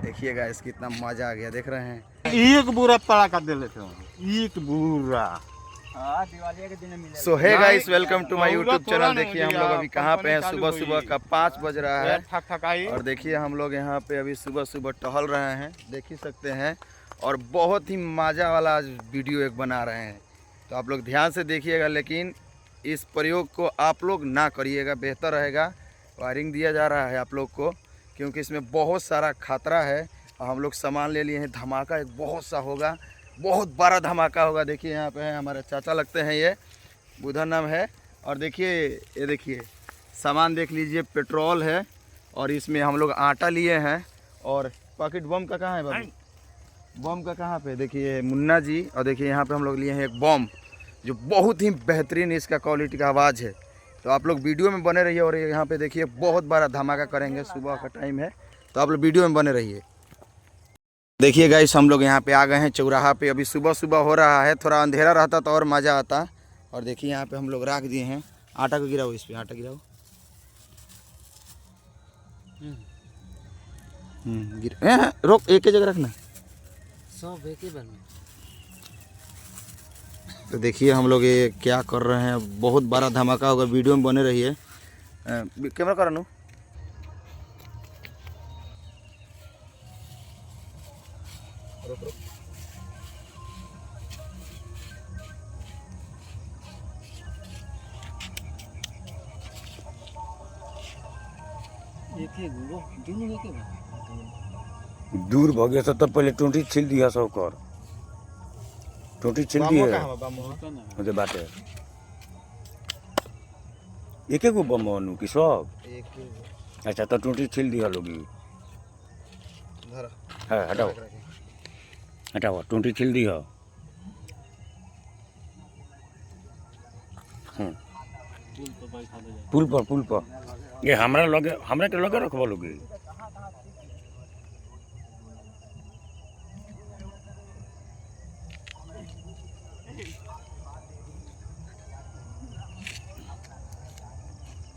देखिए गाइस कितना मजा आ गया, देख रहे हैं। एक बुरा पड़ाका दे लेते हैं, एक बुरा। दिवाली के दिन मिलेगा। So hey guys, welcome to my YouTube channel. देखिए हम लोग अभी कहाँ पे हैं, सुबह सुबह का 5 बज रहा है और देखिए हम लोग यहाँ पे अभी सुबह सुबह टहल रहे हैं, देख ही सकते हैं। और बहुत ही मज़ा वाला आज वीडियो एक बना रहे हैं, तो आप लोग ध्यान से देखिएगा, लेकिन इस प्रयोग को आप लोग ना करिएगा, बेहतर रहेगा। वायरिंग दिया जा रहा है आप लोग को, क्योंकि इसमें बहुत सारा खतरा है। और हम लोग सामान ले लिए हैं, धमाका एक बहुत सा होगा, बहुत बड़ा धमाका होगा। देखिए यहाँ पे है हमारे चाचा लगते हैं, ये बुधा नाम है। और देखिए ये देखिए सामान देख लीजिए, पेट्रोल है और इसमें हम लोग आटा लिए हैं। और पॉकेट बम का कहाँ है बाबू? बम का कहाँ पे? देखिए मुन्ना जी। और देखिए यहाँ पे हम लोग लिए हैं एक बम, जो बहुत ही बेहतरीन इसका क्वालिटी का आवाज़ है। तो आप लोग वीडियो में बने रहिए। और यहाँ पे देखिए बहुत बड़ा धमाका करेंगे, सुबह का टाइम है, तो आप लोग वीडियो में बने रहिए। देखिए गाइस हम लोग यहाँ पे आ गए हैं चौराहा पे। अभी सुबह सुबह हो रहा है, थोड़ा अंधेरा रहता तो और मज़ा आता। और देखिए यहाँ पे हम लोग रख दिए हैं आटा को, गिराओ इस पर, आटा गिराओ। रोक, एक ही जगह रखना, सब एक ही बार में। तो देखिए हम लोग ये क्या कर रहे हैं, बहुत बड़ा धमाका होगा, वीडियो में बने रहिए। कैमरा करा नो। दूर भगे तो पहले टूटी छिल दिया सब कर, टूटी छिल दी है बाटे। एक गो बम नु कि सब? अच्छा तो टूटी छिल दिया लोगी है। हटाओ हटाओ, टूटी छिल दी है। पुल पर ये हमरा के लगे रखवा लोगी।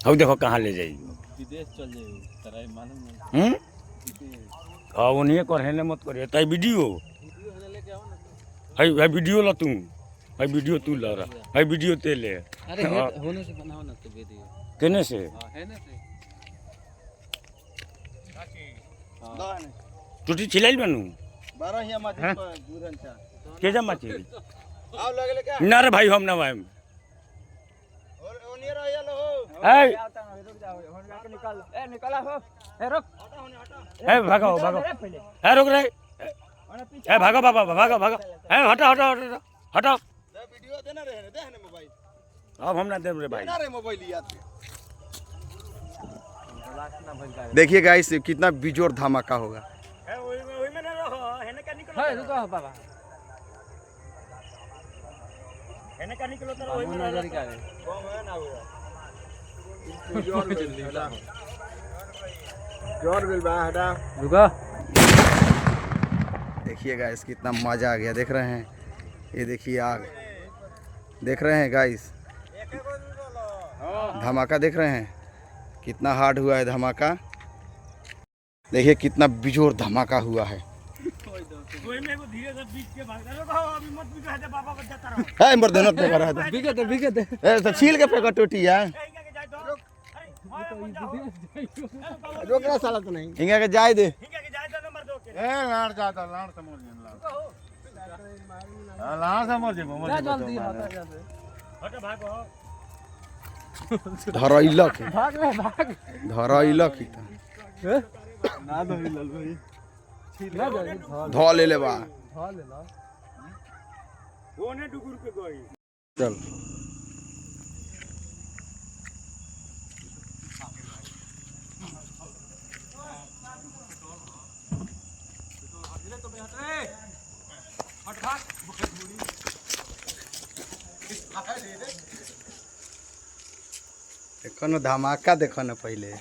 अब देखो कहाँ ले जाइए, विदेश चल जाइए, मालूम है। हाँ वो नहीं कर, हेने मत करिए। ताई वीडियो है वीडियो ला तू, है वीडियो तू ला रहा है, वीडियो ते ले। अरे होने से बनाओ ना तो वीडियो। केने से? है ना से टूटी छिलाइल बनू 12 ही माची पर दूरन चा के जा माची आओ लगले क्या ना रे भाई, हम ना भाई। और ओनिया रह लो ए रुक जाओ, होन जाके निकाल। ए निकाला हो, ए रुक, हटा होने हटा। ए भागो भागो, ए रुक रे, ए भागो बाबा, भागो भागो, ए हटा हटा हटा हटा। वीडियो देना रहे, दे ने मोबाइल। अब हम ना दे रे भाई, ना रे मोबाइल याद। देखिए गाइस कितना बिजोर धमाका होगा। देखिए गाइस कितना मजा आ गया, देख रहे हैं। ये देखिए आग, देख रहे हैं गाइस, धमाका देख रहे हैं, कितना हार्ड हुआ है धमाका। देखिए कितना बिजोर धमाका हुआ है। तो छील के फेंका टोटी है, रोकना साला तो नहीं। हिंगा के जाए दे, धरैलक धरैलक ध ले ले बा चल। देखो ना धमाका, देखो ना पहले।